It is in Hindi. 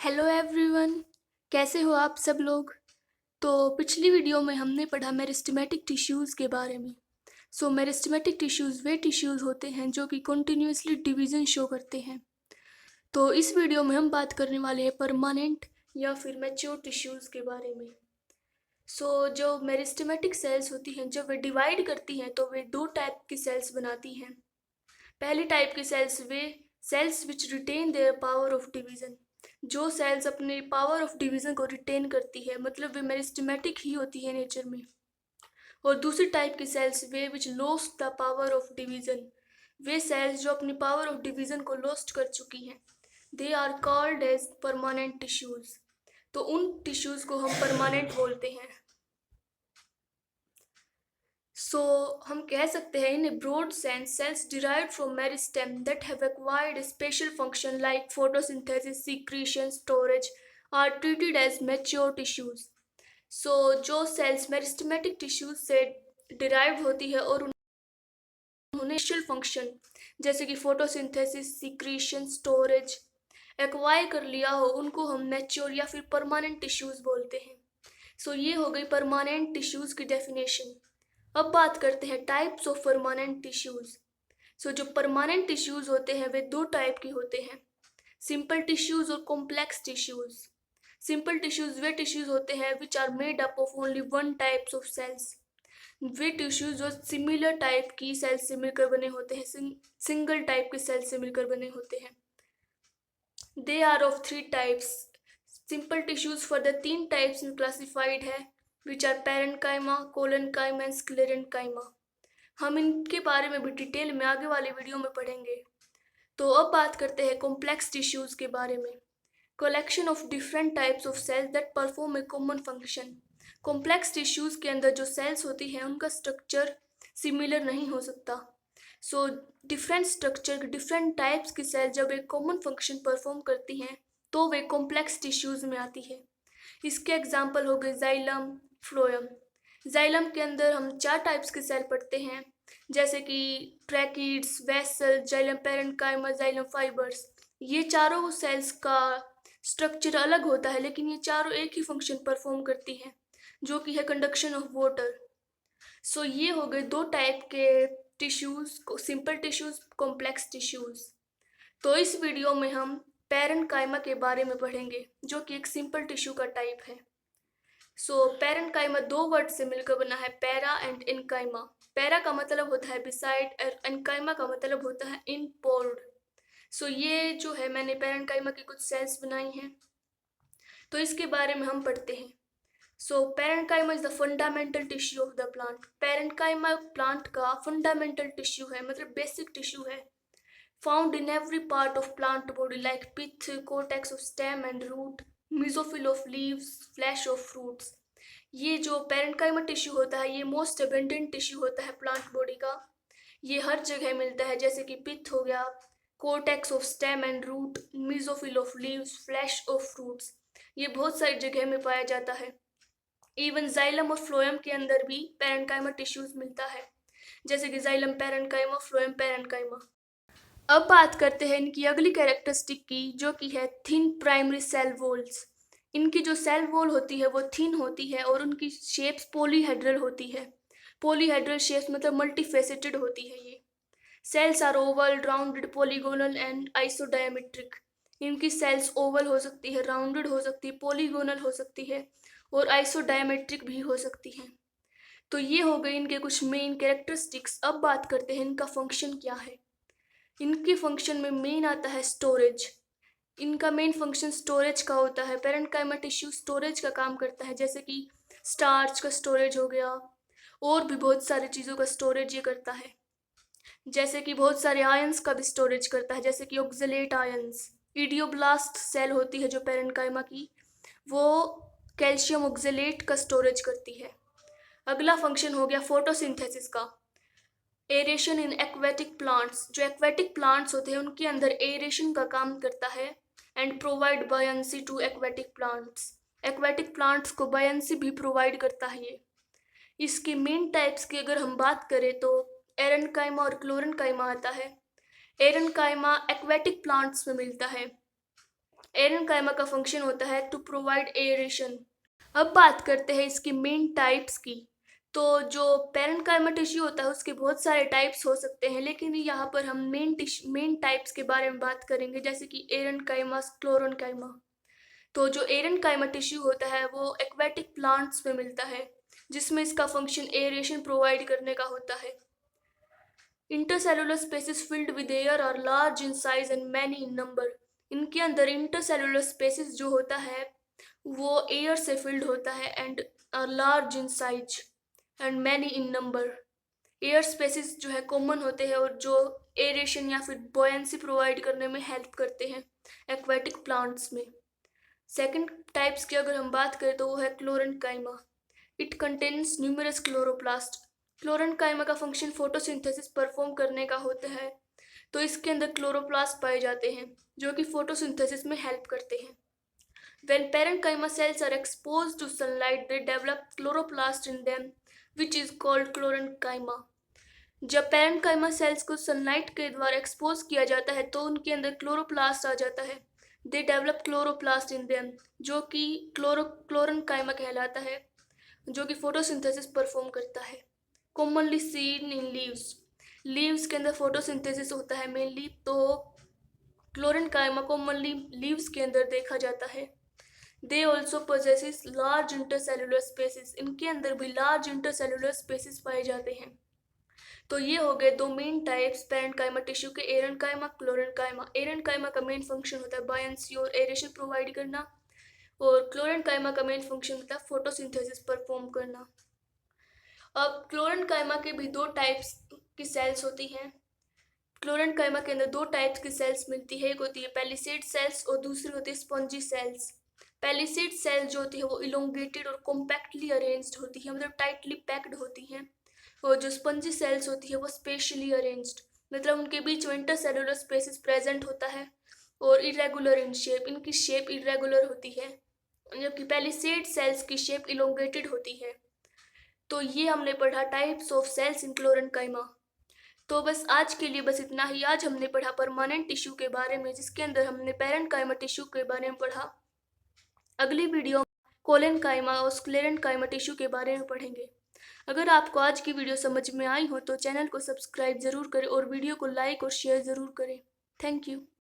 Hello everyone. कैसे हो आप सब लोग। तो पिछली वीडियो में हमने पढ़ा मेरिस्टेमेटिक टिश्यूज़ के बारे में। मेरिस्टेमेटिक टिश्यूज़ वे टिश्यूज़ होते हैं जो कि कंटिन्यूसली डिवीज़न शो करते हैं। तो इस वीडियो में हम बात करने वाले हैं परमानेंट या फिर मैच्योर टिश्यूज़ के बारे में। जो मेरिस्टेमेटिक सेल्स होती हैं जब वे डिवाइड करती हैं तो वे दो टाइप की सेल्स बनाती हैं। पहली टाइप की सेल्स वे cells which retain their power of division, जो सेल्स अपने पावर ऑफ डिवीज़न को रिटेन करती है, मतलब वे मेरिस्टेमेटिक ही होती है नेचर में। और दूसरी टाइप की सेल्स वे which lost the power of division, वे सेल्स जो अपनी पावर ऑफ डिवीज़न को लॉस्ट कर चुकी हैं। They are called as permanent tissues. तो उन टिश्यूज़ को हम परमानेंट बोलते हैं। हम कह सकते हैं in a broad sense, cells derived from meristem that have acquired a special function like photosynthesis, secretion, storage are treated as mature tissues. जो cells meristematic tissues से derived होती है और उन्हें special function जैसे कि photosynthesis, secretion, storage एक्वायर कर लिया हो, उनको हम mature या फिर permanent tissues बोलते हैं। ये हो गई permanent tissues की definition। अब बात करते हैं टाइप्स ऑफ परमानेंट टिश्यूज़। जो परमानेंट टिश्यूज़ होते हैं वे दो टाइप के होते हैं, सिंपल टिश्यूज़ और कॉम्प्लेक्स टिश्यूज़। सिंपल टिश्यूज़ वे टिश्यूज़ होते हैं which are made up of only one types of cells. वे टिश्यूज़ जो सिमिलर टाइप की सेल्स से मिलकर बने होते हैं, सिंगल टाइप के सेल्स से मिलकर बने होते हैं। They are of three types. Simple tissues for the तीन टाइप्स में क्लासिफाइड है which are parenchyma, collenchyma and sclerenchyma. हम इनके बारे में भी डिटेल में आगे वाले वीडियो में पढ़ेंगे। तो अब बात करते हैं कॉम्प्लेक्स टिश्यूज़ के बारे में। Collection of different types of cells that perform a common function. Complex tissues के अंदर जो सेल्स होती हैं उनका स्ट्रक्चर सिमिलर नहीं हो सकता। डिफरेंट स्ट्रक्चर डिफरेंट टाइप्स की सेल जब एक कॉमन फंक्शन परफॉर्म करती हैं तो वे कॉम्प्लेक्स टिश्यूज़ में आती है। इसके एग्जाम्पल हो गए जाइलम, फ्लोएम। जाइलम के अंदर हम चार टाइप्स के सेल पढ़ते हैं जैसे कि tracheids, vessel, xylem parenchyma, xylem fibres. ये चारों सेल्स का स्ट्रक्चर अलग होता है लेकिन ये चारों एक ही फंक्शन परफॉर्म करती हैं जो कि है कंडक्शन ऑफ वाटर। ये हो गए दो टाइप के tissues, simple tissues, complex tissues. तो इस वीडियो में हम पैरेन्काइमा के बारे में पढ़ेंगे जो कि एक सिंपल टिश्यू का टाइप है। पैरेन्काइमा दो वर्ड से मिलकर बना है, पैरा एंड इनकाइमा। पैरा का मतलब होता है बिसाइड और इनकाइमा का मतलब होता है इनपोर्ड। ये जो है मैंने पैरेन्काइमा की कुछ सेल्स बनाई हैं तो इसके बारे में हम पढ़ते हैं। Parenchyma is the fundamental tissue of the plant. Parenchyma plant का फंडामेंटल टिश्यू है, मतलब बेसिक टिश्यू है। Found in every part of plant body like pith, cortex of stem and root, mesophyll of leaves, flesh of fruits. ये जो पैरेन्काइमा टिश्यू होता है ये मोस्ट एबंडेंट टिश्यू होता है प्लांट बॉडी का। ये हर जगह मिलता है जैसे कि पिथ हो गया, cortex of stem and root, mesophyll of leaves, flesh of fruits. ये बहुत सारी जगह में पाया जाता है। इवन जाइलम और फ्लोएम के अंदर भी पैरेन्काइमा टिश्यूज मिलता है जैसे कि जाइलम पैरेन्काइमा, फ्लोएम पैरेन्काइमा। अब बात करते हैं इनकी अगली कैरेक्टरिस्टिक की जो कि है थिन प्राइमरी सेल वॉल्स। इनकी जो सेल वॉल होती है वो थिन होती है और उनकी शेप्स पॉलीहेड्रल होती है। पॉलीहेड्रल शेप्स मतलब मल्टीफेसेटेड होती है ये। Cells are oval, rounded, polygonal and isodiametric. इनकी सेल्स ओवल हो सकती है, राउंडेड हो सकती है, पॉलीगोनल हो सकती है और आइसोडायमेट्रिक भी हो सकती हैं। तो ये हो गए इनके कुछ मेन कैरेक्टरिस्टिक्स। अब बात करते हैं इनका फंक्शन क्या है। इनके फंक्शन में मेन आता है स्टोरेज। इनका मेन फंक्शन स्टोरेज का होता है। पैरेन्काइमा टिश्यू स्टोरेज का काम करता है जैसे कि स्टार्च का स्टोरेज हो गया और भी बहुत सारी चीज़ों का स्टोरेज ये करता है। जैसे कि बहुत सारे आयंस का भी स्टोरेज करता है जैसे कि ऑक्सलेट आयंस। इडियोब्लास्ट सेल होती है जो पैरेन्काइमा की, वो कैल्शियम ऑक्सलेट का स्टोरेज करती है। अगला फंक्शन हो गया फोटोसिंथेसिस का। Aeration in aquatic plants. जो एक्वेटिक प्लांट्स होते हैं उनके अंदर एरेशन का काम करता है and provide buoyancy to aquatic plants. Aquatic plants को बायंसी भी प्रोवाइड करता है ये। इसके मेन टाइप्स की अगर हम बात करें तो एरेन्काइमा और क्लोरेन्काइमा आता है। एरेन्काइमा एक्वेटिक प्लांट्स में मिलता है एरेनकाइमा का फंक्शन होता है टू प्रोवाइड एरेशन। अब बात करते हैं इसकी मेन टाइप्स की। तो जो पेरेन्काइमा टिश्यू होता है उसके बहुत सारे टाइप्स हो सकते हैं, लेकिन यहाँ पर हम मेन टाइप्स के बारे में बात करेंगे, जैसे कि एरेनकाइमा, स्क्लेरेनकाइमा। तो जो एरेनकाइमा टिश्यू होता है वो एक्वेटिक प्लांट्स में मिलता है, जिसमें इसका फंक्शन एरेशन प्रोवाइड करने का होता है। Intercellular spaces filled with air are large in size and many in number. इनके अंदर इंटरसेलुलर स्पेसिस जो होता है वो एयर से फिल्ड होता है and are large in size and many in number. Air spaces जो है कॉमन होते हैं और जो एरेशन या फिर बॉयंसी प्रोवाइड करने में हेल्प करते हैं एक्वेटिक प्लांट्स में। सेकंड टाइप्स की अगर हम बात करें तो वो है chlorenchyma. It contains numerous chloroplast. Chlorenchyma का फंक्शन फोटोसिंथेसिस परफॉर्म करने का होता है, तो इसके अंदर क्लोरोप्लास्ट पाए जाते हैं जो कि फोटोसिंथेसिस में हेल्प करते हैं। When parenchyma cells are exposed to sunlight, they develop chloroplast in them, which is called chlorenchyma. जब पेरेन्काइमा सेल्स को सनलाइट के द्वारा एक्सपोज किया जाता है तो उनके अंदर क्लोरोप्लास्ट आ जाता है। They develop chloroplast in them, जो कि क्लोरेनकाइमा कहलाता है, जो कि फोटोसिंथेसिस परफॉर्म करता है। Commonly seen in leaves. Leaves के अंदर फोटोसिंथेसिस होता है मेनली, तो क्लोरेनकाइमा कॉमनली लीव्स के अंदर देखा जाता है। They also possesses large intercellular spaces. इनके अंदर भी लार्ज इंटरसेलुलर स्पेसिस पाए जाते हैं। तो ये हो गए दो मेन टाइप्स पेरेन्काइमा टिश्यू के, एरेनकाइमा, क्लोरेनकाइमा। एरेनकाइमा का मेन फंक्शन होता है बायंसी और एरेशन प्रोवाइड करना, और क्लोरेनकाइमा का मेन फंक्शन होता है फोटोसिंथेसिस परफॉर्म करना। अब क्लोरेनकाइमा के भी दो टाइप्स की सेल्स होती हैं। क्लोरेनकाइमा के अंदर दो टाइप्स की सेल्स मिलती है, एक होती है पैलिसेड सेल्स और दूसरी होती है स्पॉन्जी सेल्स। पैलिसेड सेल जो होती है वो इलोंगेटेड और कॉम्पैक्टली अरेंज्ड होती है, मतलब टाइटली पैक्ड होती हैं। और जो स्पंजी सेल्स होती है वो स्पेशली अरेंज्ड, मतलब उनके बीच में इंटरसेलुलर स्पेसिस प्रेजेंट होता है और इरेगुलर इन शेप, इनकी शेप इरेगुलर होती है, जबकि पैलिसेड सेल्स की शेप इलोंगेटेड होती है। तो ये हमने पढ़ा types of cells in chlorenchyma. तो बस आज के लिए बस इतना ही। आज हमने पढ़ा परमानेंट टिश्यू के बारे में, जिसके अंदर हमने पेरेन्काइमा टिश्यू के बारे में पढ़ा। अगली वीडियो कोलेनकाइमा और स्क्लेरेनकाइमा टिश्यू के बारे में पढ़ेंगे। अगर आपको आज की वीडियो समझ में आई हो तो चैनल को सब्सक्राइब ज़रूर करें और वीडियो को लाइक और शेयर ज़रूर करें। Thank you.